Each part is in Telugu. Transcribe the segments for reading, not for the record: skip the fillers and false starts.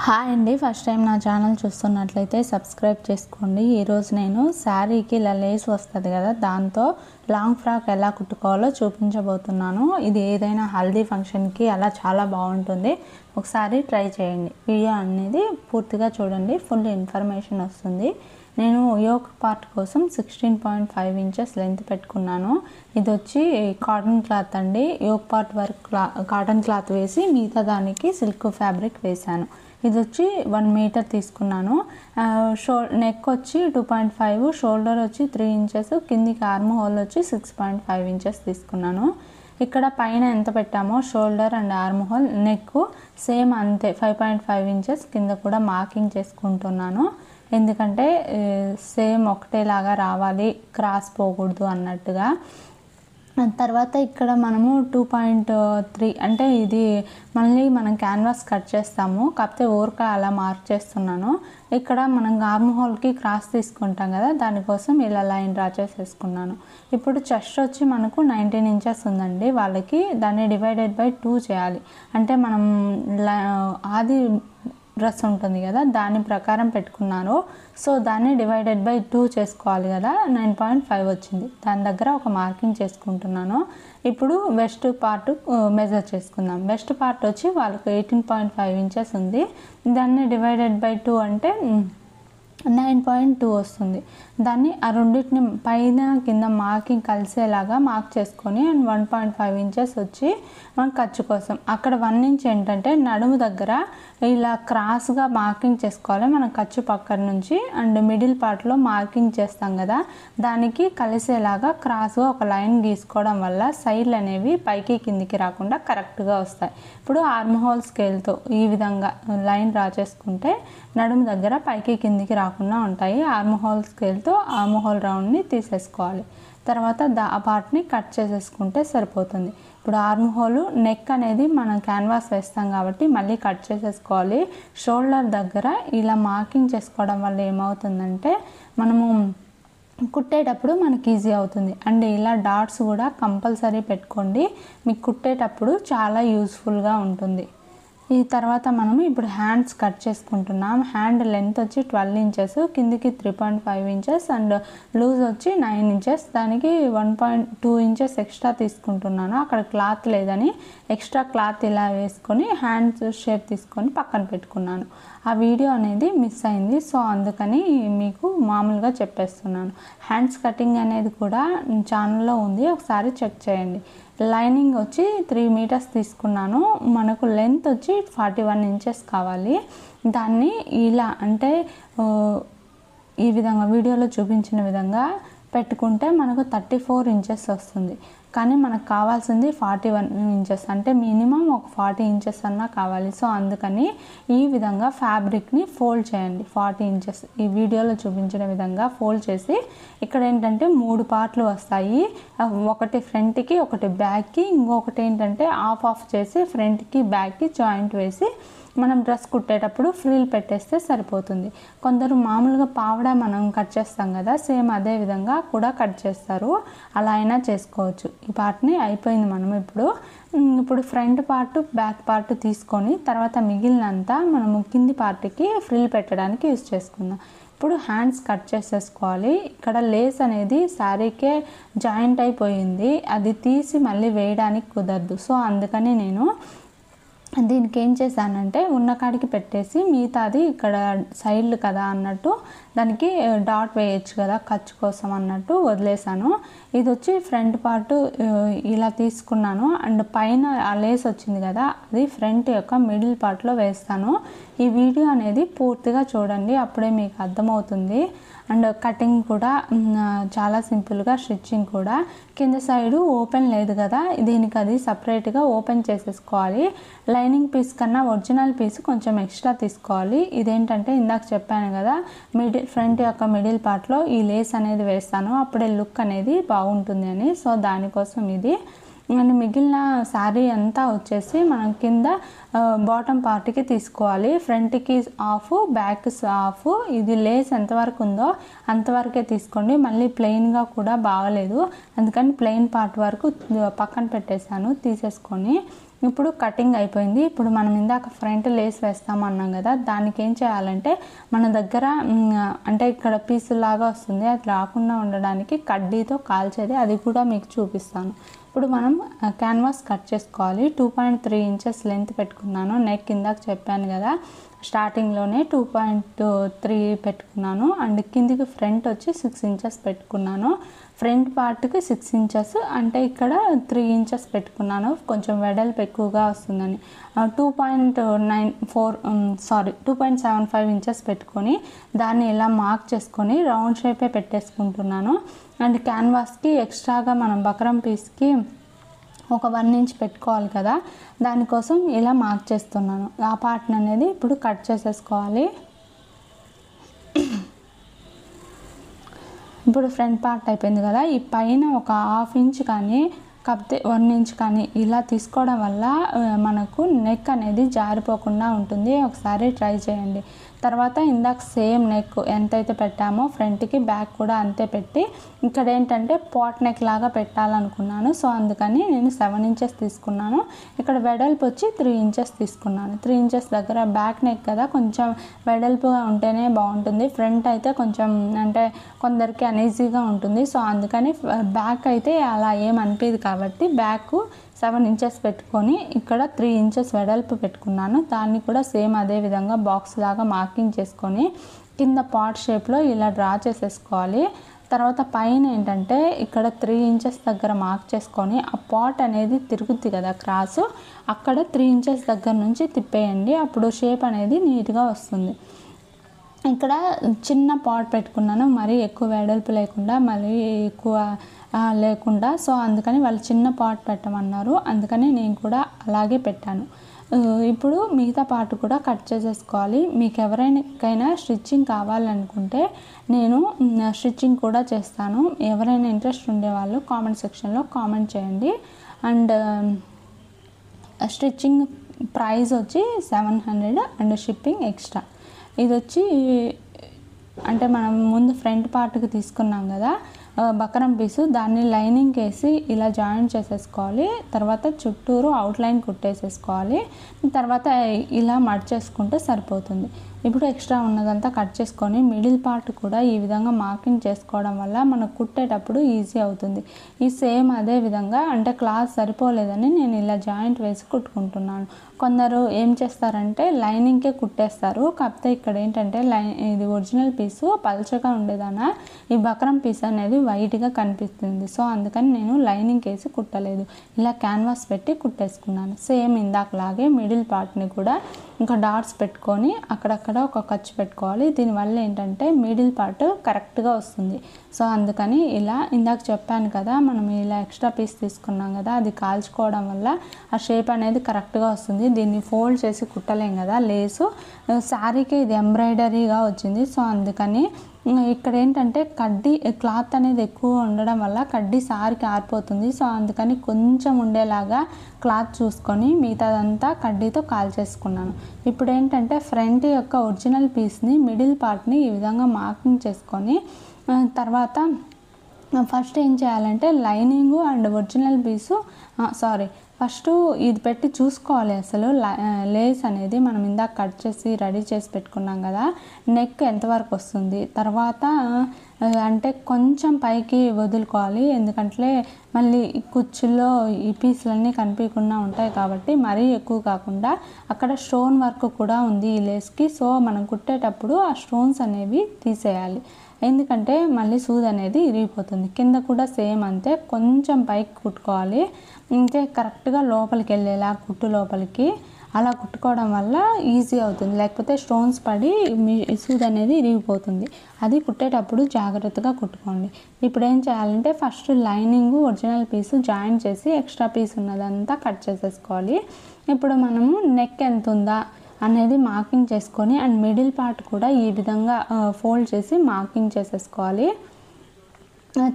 హాయ్ అండి, ఫస్ట్ టైం నా ఛానల్ చూస్తున్నట్లయితే సబ్స్క్రైబ్ చేసుకోండి. ఈరోజు నేను శారీకి ఇలా లేస్ వస్తుంది కదా, దాంతో లాంగ్ ఫ్రాక్ ఎలా కుట్టుకోవాలో చూపించబోతున్నాను. ఇది ఏదైనా హల్దీ ఫంక్షన్కి అలా చాలా బాగుంటుంది. ఒకసారి ట్రై చేయండి. వీడియో అనేది పూర్తిగా చూడండి, ఫుల్ ఇన్ఫర్మేషన్ వస్తుంది. నేను యోక్ పార్ట్ కోసం 16.5 ఇంచెస్ లెంత్ పెట్టుకున్నాను. ఇది వచ్చి కాటన్ క్లాత్ అండి. Yoke part work cotton cloth వేసి మిగతా దానికి సిల్క్ ఫ్యాబ్రిక్ వేశాను. ఇది వచ్చి 1 మీటర్ తీసుకున్నాను. నెక్ వచ్చి 2.5, షోల్డర్ వచ్చి 3 ఇంచెస్, కిందికి ఆర్మ్ హోల్ వచ్చి 6.5 ఇంచెస్ తీసుకున్నాను. ఇక్కడ పైన ఎంత పెట్టామో shoulder and arm whole, neck same అంతే 5.5 ఇంచెస్ కింద కూడా మార్కింగ్ చేసుకుంటున్నాను. ఎందుకంటే సేమ్ ఒకటేలాగా రావాలి, క్రాస్ పోకూడదు అన్నట్టుగా. తర్వాత ఇక్కడ మనము 2.3 అంటే ఇది మళ్ళీ మనం క్యాన్వాస్ కట్ చేస్తాము, కాకపోతే ఓర్క అలా మార్క్ చేస్తున్నాను. ఇక్కడ మనం ఆర్మ్ హోల్కి క్రాస్ తీసుకుంటాం కదా, దానికోసం ఇలా లైన్ డ్రా చేసేసుకున్నాను. ఇప్పుడు చెస్ట్ వచ్చి మనకు 19 ఇంచెస్ ఉందండి వాళ్ళకి. దాన్ని డివైడెడ్ బై 2 చేయాలి. అంటే మనం ఆది డ్రెస్ ఉంటుంది కదా, దాని ప్రకారం పెట్టుకున్నాను. సో దాన్ని డివైడెడ్ బై 2 చేసుకోవాలి కదా, 9.5 వచ్చింది. దాని దగ్గర ఒక మార్కింగ్ చేసుకుంటున్నాను. ఇప్పుడు వెస్ట్ పార్ట్ మెజర్ చేసుకుందాం. వెస్ట్ పార్ట్ వచ్చి వాళ్ళకి 18.5 ఇంచెస్ ఉంది. దాన్ని డివైడెడ్ బై 2 అంటే 9.2 వస్తుంది. దాన్ని ఆ రెండింటిని పైన కింద మార్కింగ్ కలిసేలాగా మార్క్ చేసుకొని, అండ్ 1.5 ఇంచెస్ వచ్చి మన ఖర్చు కోసం. అక్కడ 1 ఇంచ్ ఏంటంటే నడుము దగ్గర ఇలా క్రాస్గా మార్కింగ్ చేసుకోవాలి మనం ఖర్చు పక్కన నుంచి. అండ్ మిడిల్ పార్ట్లో మార్కింగ్ చేస్తాం కదా, దానికి కలిసేలాగా క్రాస్గా ఒక లైన్ గీసుకోవడం వల్ల సైడ్లు అనేవి పైకి కిందికి రాకుండా కరెక్ట్గా వస్తాయి. ఇప్పుడు ఆర్మ్ హోల్ స్కేల్తో ఈ విధంగా లైన్ డ్రా చేసుకుంటే నడుము దగ్గర పైకి కిందికి రాకుండా ఉంటాయి. ఆర్మ్ హోల్ స్కేల్తో ఆర్మ్ హోల్ రౌండ్ని తీసేసుకోవాలి. తర్వాత ఆ పార్ట్ని కట్ చేసేసుకుంటే సరిపోతుంది. ఇప్పుడు ఆర్మ్ హోల్, నెక్ అనేది మనం క్యాన్వాస్ వేస్తాం కాబట్టి మళ్ళీ కట్ చేసేసుకోవాలి. షోల్డర్ దగ్గర ఇలా మార్కింగ్ చేసుకోవడం వల్ల ఏమవుతుందంటే మనము కుట్టేటప్పుడు మనకి ఈజీ అవుతుంది. అండ్ ఇలా డాట్స్ కూడా కంపల్సరీ పెట్టుకోండి, మీకు కుట్టేటప్పుడు చాలా యూస్ఫుల్గా ఉంటుంది. ఈ తర్వాత మనము ఇప్పుడు హ్యాండ్స్ కట్ చేసుకుంటున్నాం. హ్యాండ్ లెంత్ వచ్చి 12 ఇంచెస్, కిందికి 3.5 ఇంచెస్ అండ్ లూజ్ వచ్చి 9 ఇంచెస్. దానికి 1.2 ఇంచెస్ ఎక్స్ట్రా తీసుకుంటున్నాను. అక్కడ క్లాత్ లేదని ఎక్స్ట్రా క్లాత్ ఇలా వేసుకొని హ్యాండ్స్ షేప్ తీసుకొని పక్కన పెట్టుకున్నాను. ఆ వీడియో అనేది మిస్ అయింది, సో అందుకని మీకు మామూలుగా చెప్పేస్తున్నాను. హ్యాండ్స్ కటింగ్ అనేది కూడా ఛానల్లో ఉంది, ఒకసారి చెక్ చేయండి. లైనింగ్ వచ్చి 3 మీటర్స్ తీసుకున్నాను. మనకు లెంత్ వచ్చి 41 ఇంచెస్ కావాలి. దాన్ని ఇలా అంటే ఈ విధంగా వీడియోలో చూపించిన విధంగా పెట్టుకుంటే మనకు 34 ఇంచెస్ వస్తుంది. కానీ మనకు కావాల్సింది 41 ఇంచెస్, అంటే మినిమం ఒక 40 ఇంచెస్ అన్నా కావాలి. సో అందుకని ఈ విధంగా ఫ్యాబ్రిక్ని ఫోల్డ్ చేయండి. 40 ఇంచెస్ ఈ వీడియోలో చూపించిన విధంగా ఫోల్డ్ చేసి, ఇక్కడ ఏంటంటే 3 పార్ట్లు వస్తాయి. ఒకటి ఫ్రంట్కి, ఒకటి బ్యాక్కి, ఇంకొకటి ఏంటంటే ఆఫ్ చేసి ఫ్రంట్కి బ్యాక్కి జాయింట్ వేసి మనం డ్రెస్ కుట్టేటప్పుడు ఫ్రిల్ పెట్టేస్తే సరిపోతుంది. కొందరు మామూలుగా పావడా మనం కట్ చేస్తాం కదా, సేమ్ అదే విధంగా కూడా కట్ చేస్తారు. అలా అయినా చేసుకోవచ్చు. ఈ పార్ట్ని అయిపోయింది. మనం ఇప్పుడు ఫ్రంట్ పార్ట్, బ్యాక్ పార్ట్ తీసుకొని తర్వాత మిగిలినంతా మనము కింది పార్ట్కి ఫ్రిల్ పెట్టడానికి యూజ్ చేసుకుందాం. ఇప్పుడు హ్యాండ్స్ కట్ చేసేసుకోవాలి. ఇక్కడ లేస్ అనేది శారీకే జాయింట్ అయిపోయింది, అది తీసి మళ్ళీ వేయడానికి కుదరదు. సో అందుకని నేను దీనికి ఏం చేశానంటే ఉన్న కాడికి పెట్టేసి మిగతాది ఇక్కడ సైడ్లు కదా అన్నట్టు దానికి డాట్ వేయచ్చు కదా ఖర్చు కోసం అన్నట్టు వదిలేసాను. ఇది వచ్చి ఫ్రంట్ పార్ట్ ఇలా తీసుకున్నాను. అండ్ పైన ఆ లేస్ వచ్చింది కదా, అది ఫ్రంట్ యొక్క మిడిల్ పార్ట్లో వేస్తాను. ఈ వీడియో అనేది పూర్తిగా చూడండి, అప్పుడే మీకు అర్థమవుతుంది. అండ్ కటింగ్ కూడా చాలా సింపుల్గా, స్టిచ్చింగ్ కూడా. కింద సైడు ఓపెన్ లేదు కదా, దీనికి అది సపరేట్గా ఓపెన్ చేసేసుకోవాలి. లైనింగ్ పీస్ కన్నా ఒరిజినల్ పీస్ కొంచెం ఎక్స్ట్రా తీసుకోవాలి. ఇదేంటంటే ఇందాక చెప్పాను కదా, ఫ్రంట్ యొక్క మిడిల్ పార్ట్లో ఈ లేస్ అనేది వేస్తాను, అప్పుడే లుక్ అనేది బాగుంటుంది అని. సో దానికోసం ఇది. అండ్ మిగిలిన శారీ అంతా వచ్చేసి మనం కింద బాటమ్ పార్ట్కి తీసుకోవాలి. ఫ్రంట్కి ఆఫ్, బ్యాక్ ఆఫ్. ఇది లేస్ ఎంతవరకు ఉందో అంతవరకే తీసుకోండి, మళ్ళీ ప్లెయిన్గా కూడా బాగలేదు, అందుకని ప్లెయిన్ పార్ట్ వరకు పక్కన పెట్టేశాను. తీసేసుకొని ఇప్పుడు కటింగ్ అయిపోయింది. ఇప్పుడు మనం ఇందాక ఫ్రంట్ లేస్ వేస్తామన్నాం కదా, దానికి ఏం చేయాలంటే మన దగ్గర అంటే ఇక్కడ పీసులాగా వస్తుంది, అది రాకుండా ఉండడానికి కడ్డీతో కాల్చేది, అది కూడా మీకు చూపిస్తాను. ఇప్పుడు మనం క్యాన్వాస్ కట్ చేసుకోవాలి. 2.3 ఇంచెస్ లెంత్ పెట్టుకున్నాను. నెక్ ఇందాక చెప్పాను కదా స్టార్టింగ్లోనే 2.3 పెట్టుకున్నాను. అండ్ కిందికి ఫ్రంట్ వచ్చి 6 ఇంచెస్ పెట్టుకున్నాను. ఫ్రంట్ పార్ట్కి 6 ఇంచెస్ అంటే ఇక్కడ 3 ఇంచెస్ పెట్టుకున్నాను, కొంచెం వెడల్పు ఎక్కువగా వస్తుందని. 2.75 ఇంచెస్ పెట్టుకొని దాన్ని ఇలా మార్క్ చేసుకొని రౌండ్ షేపే పెట్టేసుకుంటున్నాను. అండ్ క్యాన్వాస్కి ఎక్స్ట్రాగా మనం బక్రం పీస్కి ఒక 1 ఇంచ్ పెట్టుకోవాలి కదా, దానికోసం ఇలా మార్క్ చేస్తున్నాను. ఆ పార్ట్ని అనేది ఇప్పుడు కట్ చేసేసుకోవాలి. ఇప్పుడు ఫ్రంట్ పార్ట్ అయిపోయింది కదా, ఈ పైన ఒక 1/2 ఇంచ్ కానీ కాకపోతే 1 ఇంచ్ కానీ ఇలా తీసుకోవడం వల్ల మనకు నెక్ అనేది జారిపోకుండా ఉంటుంది. ఒకసారి ట్రై చేయండి. తర్వాత ఇందాక సేమ్ నెక్ ఎంతైతే పెట్టామో ఫ్రంట్కి బ్యాక్ కూడా అంతే పెట్టి ఇక్కడ ఏంటంటే పాట్ నెక్ లాగా పెట్టాలనుకున్నాను. సో అందుకని నేను 7 ఇంచెస్ తీసుకున్నాను. ఇక్కడ వెడల్పు వచ్చి 3 ఇంచెస్ తీసుకున్నాను. 3 ఇంచెస్ దగ్గర బ్యాక్ నెక్ కదా, కొంచెం వెడల్పుగా ఉంటేనే బాగుంటుంది. ఫ్రంట్ అయితే కొంచెం అంటే కొందరికి అనీజీగా ఉంటుంది. సో అందుకని బ్యాక్ అయితే అలా ఏం అనిపించదు కాబట్టి బ్యాక్ 7 ఇంచెస్ పెట్టుకొని ఇక్కడ 3 ఇంచెస్ వెడల్పు పెట్టుకున్నాను. దాన్ని కూడా సేమ్ అదే విధంగా బాక్స్ లాగా మార్కింగ్ చేసుకొని కింద పాట్ షేప్లో ఇలా డ్రా చేసేసుకోవాలి. తర్వాత పైన ఏంటంటే ఇక్కడ 3 ఇంచెస్ దగ్గర మార్క్ చేసుకొని ఆ పాట్ అనేది తిరుగుద్ది కదా క్రాసు, అక్కడ 3 ఇంచెస్ దగ్గర నుంచి తిప్పేయండి. అప్పుడు షేప్ అనేది నీట్గా వస్తుంది. ఇక్కడ చిన్న పాట్ పెట్టుకున్నాను, మరీ ఎక్కువ వెడల్పు లేకుండా మరీ ఎక్కువ లేకుండా. సో అందుకని వాళ్ళు చిన్న పాట్ పెట్టమన్నారు, అందుకని నేను కూడా అలాగే పెట్టాను. ఇప్పుడు మిగతా పార్ట్ కూడా కట్ చేసేసుకోవాలి. మీకు ఎవరికైనా స్టిచ్చింగ్ కావాలనుకుంటే నేను స్టిచ్చింగ్ కూడా చేస్తాను. ఎవరైనా ఇంట్రెస్ట్ ఉండేవాళ్ళు కామెంట్ సెక్షన్లో కామెంట్ చేయండి. అండ్ స్టిచ్చింగ్ ప్రైస్ వచ్చి 700 అండ్ షిప్పింగ్ ఎక్స్ట్రా. ఇది వచ్చి అంటే మనం ముందు ఫ్రంట్ పార్ట్కి తీసుకున్నాం కదా బకరం పీసు, దాన్ని లైనింగ్ వేసి ఇలా జాయిన్ చేసేసుకోవాలి. తర్వాత చుట్టూరు అవుట్లైన్ కుట్టేసేసుకోవాలి. తర్వాత ఇలా మడ్ చేసుకుంటే సరిపోతుంది. ఇప్పుడు ఎక్స్ట్రా ఉన్నదంతా కట్ చేసుకొని మిడిల్ పార్ట్ కూడా ఈ విధంగా మార్కింగ్ చేసుకోవడం వల్ల మనకు కుట్టేటప్పుడు ఈజీ అవుతుంది. ఈ సేమ్ అదే విధంగా అంటే క్లాత్ సరిపోలేదని నేను ఇలా జాయింట్ వేసి కుట్టుకుంటున్నాను. కొందరు ఏం చేస్తారంటే లైనింగ్కే కుట్టేస్తారు. కాకపోతే ఇక్కడ ఏంటంటే ఇది ఒరిజినల్ పీసు పల్చగా ఉండేదాన, ఈ బకరం పీస్ అనేది వైట్గా కనిపిస్తుంది. సో అందుకని నేను లైనింగ్ వేసి కుట్టలేదు, ఇలా క్యాన్వాస్ పెట్టి కుట్టేసుకున్నాను. సేమ్ ఇందాకలాగే మిడిల్ పార్ట్ని కూడా ఇంకా డాట్స్ పెట్టుకొని అక్కడక్కడ ఒక ఖర్చు పెట్టుకోవాలి. దీనివల్ల ఏంటంటే మిడిల్ పార్ట్ కరెక్ట్గా వస్తుంది. సో అందుకని ఇలా ఇందాక చెప్పాను కదా, మనం ఇలా ఎక్స్ట్రా పీస్ తీసుకున్నాం కదా, అది కాల్చుకోవడం వల్ల ఆ షేప్ అనేది కరెక్ట్గా వస్తుంది. దీన్ని ఫోల్డ్ చేసి కుట్టలేం కదా, లేసు శారీకి ఇది ఎంబ్రాయిడరీగా వచ్చింది. సో అందుకని ఇక్కడ ఏంటంటే కడ్డీ క్లాత్ అనేది ఎక్కువ ఉండడం వల్ల కడ్డీ సారికి ఆరిపోతుంది. సో అందుకని కొంచెం ఉండేలాగా క్లాత్ చూసుకొని మిగతాదంతా కడ్డీతో కాల్చేసుకున్నాను. ఇప్పుడు ఏంటంటే ఫ్రంట్ యొక్క ఒరిజినల్ పీస్ని మిడిల్ పార్ట్ని ఈ విధంగా మార్కింగ్ చేసుకొని తర్వాత ఫస్ట్ ఏం చేయాలంటే lining and original piece first ఇది పెట్టి చూసుకోవాలి. అసలు లేస్ అనేది మనం ఇందాక కట్ చేసి రెడీ చేసి పెట్టుకున్నాం కదా, నెక్ ఎంతవరకు వస్తుంది. తర్వాత అంటే కొంచెం పైకి వదులుకోవాలి, ఎందుకంటే మళ్ళీ కుచ్చుల్లో ఈ పీసులన్నీ కనిపించకుండా ఉంటాయి కాబట్టి మరీ ఎక్కువ కాకుండా. అక్కడ స్టోన్ వర్క్ కూడా ఉంది ఈ లేస్కి. సో మనం కుట్టేటప్పుడు ఆ స్టోన్స్ అనేవి తీసేయాలి, ఎందుకంటే మళ్ళీ సూది అనేది ఇరిగిపోతుంది. కింద కూడా సేమ్ అంతే, కొంచెం పైకి కుట్టుకోవాలి, ఇంతే కరెక్ట్గా లోపలికి వెళ్ళేలా కుట్టు లోపలికి అలా కుట్టుకోవడం వల్ల ఈజీ అవుతుంది. లేకపోతే స్టోన్స్ పడి మీ సూది అనేది ఇరిగిపోతుంది. అది కుట్టేటప్పుడు జాగ్రత్తగా కుట్టుకోండి. ఇప్పుడు ఏం చేయాలంటే ఫస్ట్ లైనింగ్ ఒరిజినల్ పీసు జాయిన్ చేసి ఎక్స్ట్రా పీస్ ఉన్నదంతా కట్ చేసేసుకోవాలి. ఇప్పుడు మనము నెక్ ఎంత ఉందా అనేది మార్కింగ్ చేసుకొని అండ్ మిడిల్ పార్ట్ కూడా ఈ విధంగా ఫోల్డ్ చేసి మార్కింగ్ చేసేసుకోవాలి.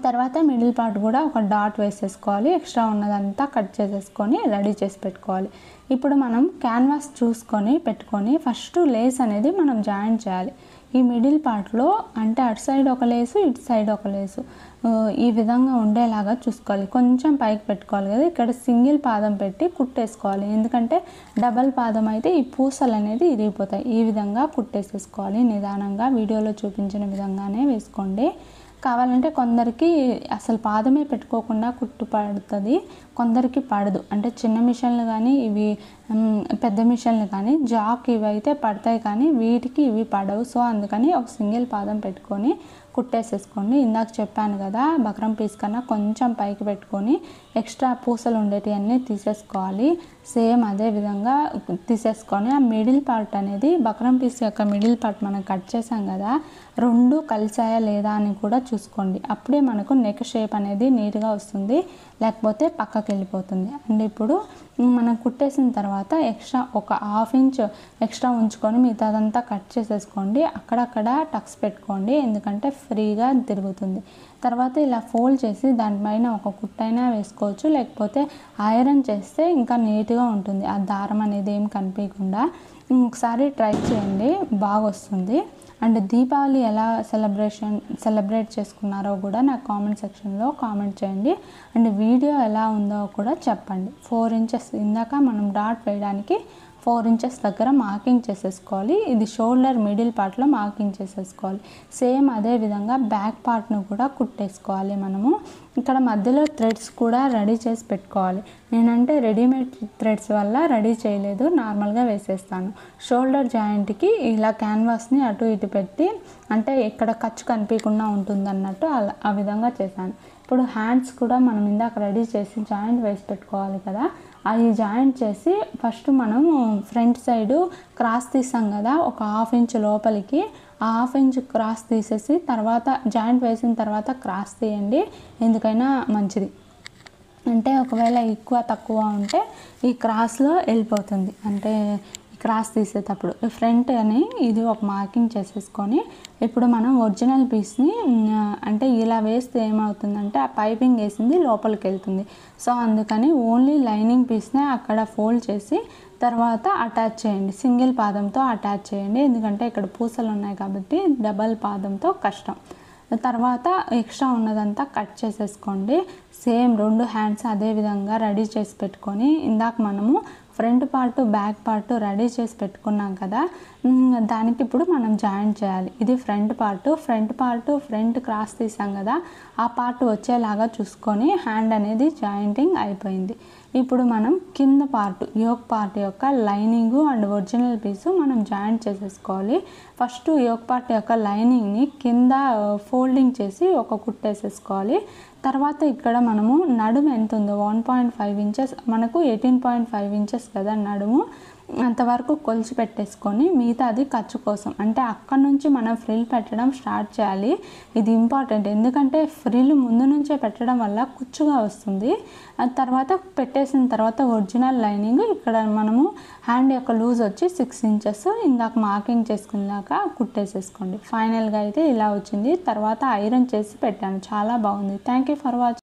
తర్వాత మిడిల్ పార్ట్ కూడా ఒక డాట్ వేసేసుకోవాలి. ఎక్స్ట్రా ఉన్నదంతా కట్ చేసేసుకొని రెడీ చేసి పెట్టుకోవాలి. ఇప్పుడు మనం క్యాన్వాస్ చూసుకొని పెట్టుకొని ఫస్ట్ లేస్ అనేది మనం జాయిన్ చేయాలి. ఈ మిడిల్ పార్ట్లో అంటే అటు సైడ్ ఒక లేసు ఇటు సైడ్ ఒక లేసు ఈ విధంగా ఉండేలాగా చూసుకోవాలి. కొంచెం పైకి పెట్టుకోవాలి కదా, ఇక్కడ సింగిల్ పాదం పెట్టి కుట్టేసుకోవాలి. ఎందుకంటే డబల్ పాదం అయితే ఈ పూసలు అనేది ఇరిగిపోతాయి. ఈ విధంగా కుట్టేసేసుకోవాలి నిదానంగా. వీడియోలో చూపించిన విధంగానే వేసుకోండి. కావాలంటే కొందరికి అసలు పాదమే పెట్టుకోకుండా కుట్టు పడుతుంది, కొందరికి పడదు. అంటే చిన్న మిషన్లు కానీ ఇవి పెద్ద మిషన్లు కానీ జాక్ ఇవి అయితే పడతాయి కానీ వీటికి ఇవి పడవు. సో అందుకని ఒక సింగిల్ పాదం పెట్టుకొని కుట్టేసేసుకోండి. ఇందాక చెప్పాను కదా, బక్రం పీస్ కన్నా కొంచెం పైకి పెట్టుకొని ఎక్స్ట్రా పూసలు ఉండేటివన్నీ తీసేసుకోవాలి. సేమ్ అదే విధంగా తీసేసుకొని ఆ మిడిల్ పార్ట్ అనేది బక్రం పీస్ యొక్క మిడిల్ పార్ట్ మనం కట్ చేసాం కదా, రెండు కలిసాయా లేదా అని కూడా చూసుకోండి. అప్పుడే మనకు నెక్ షేప్ అనేది నీట్గా వస్తుంది, లేకపోతే పక్కకి వెళ్ళిపోతుంది. అండ్ ఇప్పుడు మనం కుట్టేసిన తర్వాత ఎక్స్ట్రా ఒక 1/2 ఇంచ్ ఎక్స్ట్రా ఉంచుకొని మిగతాదంతా కట్ చేసేసుకోండి. అక్కడక్కడ టక్స్ పెట్టుకోండి, ఎందుకంటే ఫ్రీగా తిరుగుతుంది. తర్వాత ఇలా ఫోల్డ్ చేసి దానిపైన ఒక కుట్టైనా వేసుకోవచ్చు, లేకపోతే ఐరన్ చేస్తే ఇంకా నీట్గా ఉంటుంది. ఆ దారం అనేది ఏం కనిపించకుండా ఒకసారి ట్రై చేయండి, బాగా వస్తుంది. అండ్ దీపావళి ఎలా సెలబ్రేట్ చేసుకున్నారో కూడా నాకు కామెంట్ సెక్షన్లో కామెంట్ చేయండి. అండ్ వీడియో ఎలా ఉందో కూడా చెప్పండి. 4 ఇంచెస్ ఇందాక మనం డాట్ వేయడానికి 4 ఇంచెస్ దగ్గర మార్కింగ్ చేసేసుకోవాలి. ఇది షోల్డర్ మిడిల్ పార్ట్లో మార్కింగ్ చేసేసుకోవాలి. సేమ్ అదే విధంగా బ్యాక్ పార్ట్ను కూడా కుట్టేసుకోవాలి. మనము ఇక్కడ మధ్యలో థ్రెడ్స్ కూడా రెడీ చేసి పెట్టుకోవాలి. నేనంటే రెడీమేడ్ థ్రెడ్స్ వల్ల రెడీ చేయలేదు, నార్మల్గా వేసేస్తాను. షోల్డర్ జాయింట్కి ఇలా క్యాన్వాస్ని అటు ఇటు పెట్టి అంటే ఇక్కడ ఖర్చు కనిపించకుండా ఉంటుంది అన్నట్టు ఆ విధంగా చేశాను. ఇప్పుడు హ్యాండ్స్ కూడా మనం ఇందాక రెడీ చేసి జాయింట్ వేసి పెట్టుకోవాలి కదా, అది జాయింట్ చేసి ఫస్ట్ మనం ఫ్రంట్ సైడు క్రాస్ తీసాం కదా, ఒక 1/2 ఇంచ్ లోపలికి 1/2 ఇంచ్ క్రాస్ తీసేసి తర్వాత జాయింట్ వేసిన తర్వాత క్రాస్ తీయండి, ఎందుకైనా మంచిది. అంటే ఒకవేళ ఎక్కువ తక్కువ ఉంటే ఈ క్రాస్లో వెళ్ళిపోతుంది, అంటే క్రాస్ తీసేటప్పుడు. ఫ్రంట్ అని ఇది ఒక మార్కింగ్ చేసేసుకొని ఇప్పుడు మనం ఒరిజినల్ పీస్ని అంటే ఇలా వేస్తే ఏమవుతుందంటే ఆ పైపింగ్ వేసింది లోపలికి వెళ్తుంది. సో అందుకని ఓన్లీ లైనింగ్ పీస్నే అక్కడ ఫోల్డ్ చేసి తర్వాత అటాచ్ చేయండి, సింగిల్ పాదంతో అటాచ్ చేయండి. ఎందుకంటే ఇక్కడ పూసలు ఉన్నాయి కాబట్టి డబల్ పాదంతో కష్టం. తర్వాత ఎక్స్ట్రా ఉన్నదంతా కట్ చేసేసుకోండి. సేమ్ 2 హ్యాండ్స్ అదే విధంగా రెడీ చేసి పెట్టుకొని ఇందాక మనము front part back part ready చేసి పెట్టుకున్నాం కదా, దానికి ఇప్పుడు మనం జాయింట్ చేయాలి. ఇది ఫ్రంట్ ఫ్రంట్ క్రాస్ తీసాం కదా, ఆ పార్ట్ వచ్చేలాగా చూసుకొని హ్యాండ్ అనేది జాయింటింగ్ అయిపోయింది. ఇప్పుడు మనం కింద పార్ట్ యోక్ పార్ట్ యొక్క లైనింగ్ అండ్ ఒరిజినల్ పీసు మనం జాయింట్ చేసేసుకోవాలి. ఫస్ట్ యోక్ పార్ట్ యొక్క లైనింగ్ని కింద ఫోల్డింగ్ చేసి ఒక కుట్టేసేసుకోవాలి. తర్వాత ఇక్కడ మనము నడుము ఎంత ఉందో 1.5 ఇంచెస్, మనకు 18.5 ఇంచెస్ కదా నడుము, అంతవరకు కొలిచి పెట్టేసుకొని మిగతాది ఖర్చు కోసం అంటే అక్కడ నుంచి మనం ఫ్రిల్ పెట్టడం స్టార్ట్ చేయాలి. ఇది ఇంపార్టెంట్, ఎందుకంటే ఫ్రిల్ ముందు నుంచే పెట్టడం వల్ల కుచ్చుగా వస్తుంది. తర్వాత పెట్టేసిన తర్వాత ఒరిజినల్ లైనింగ్ ఇక్కడ మనము హ్యాండ్ యొక్క లూజ్ వచ్చి 6 ఇంచెస్ ఇందాక మార్కింగ్ చేసుకున్నాక కుట్టేసేసుకోండి. ఫైనల్గా అయితే ఇలా వచ్చింది. తర్వాత ఐరన్ చేసి పెట్టాను, చాలా బాగుంది. Thank you for watching.